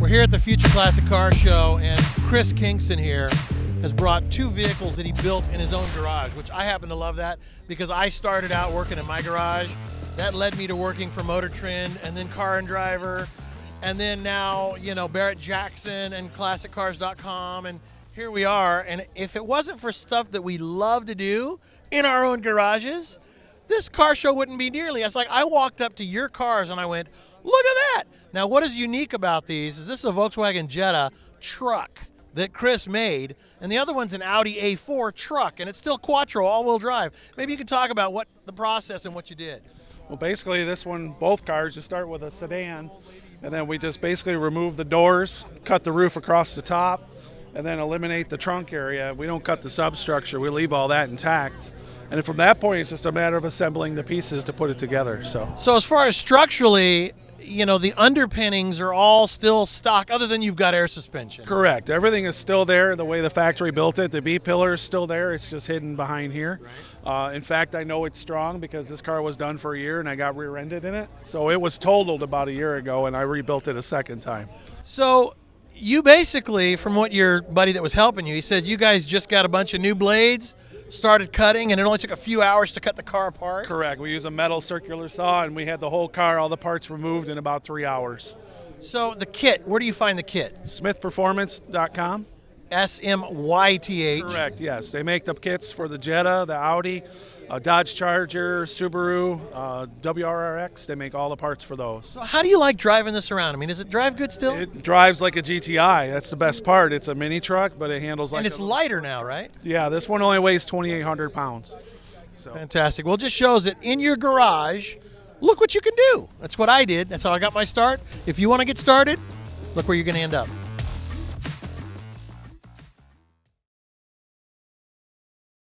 We're here at the Future Classic Car Show, and Chris Kingston here has brought two vehicles that he built in his own garage, which I happen to love that because I started out working in my garage. That led me to working for Motor Trend and then Car and Driver, and then now, you know, Barrett Jackson and ClassicCars.com, and here we are. And if it wasn't for stuff that we love to do in our own garages, this car show wouldn't be nearly. It's like I walked up to your cars and I went, look at that. Now, what is unique about these is this is a Volkswagen Jetta truck that Chris made, and the other one's an Audi A4 truck, and it's still quattro, all-wheel drive. Maybe you could talk about what the process and what you did. Well, basically this one, both cars, you start with a sedan, and then we just basically remove the doors, cut the roof across the top, and then eliminate the trunk area. We don't cut the substructure, we leave all that intact. And from that point, it's just a matter of assembling the pieces to put it together. So as far as structurally, you know, the underpinnings are all still stock, other than you've got air suspension. Correct. Everything is still there the way the factory built it. The B pillar is still there. It's just hidden behind here. Right. In fact, I know it's strong because this car was done for a year and I got rear-ended in it. So it was totaled about a year ago and I rebuilt it a second time. So you basically, from what your buddy that was helping you, he said you guys just got a bunch of new blades, started cutting, and it only took a few hours to cut the car apart? Correct. We use a metal circular saw, and we had the whole car, all the parts removed in about 3 hours. So the kit, where do you find the kit? Smithperformance.com. SMYTH. Correct, yes. They make the kits for the Jetta, the Audi, Dodge Charger, Subaru, WRX. They make all the parts for those. So how do you like driving this around? I mean, does it drive good still? It drives like a GTI. That's the best part. It's a mini truck, but it handles like And it's lighter now, right? Yeah, this one only weighs 2,800 pounds. So. Fantastic. Well, it just shows that in your garage, look what you can do. That's what I did. That's how I got my start. If you want to get started, look where you're going to end up.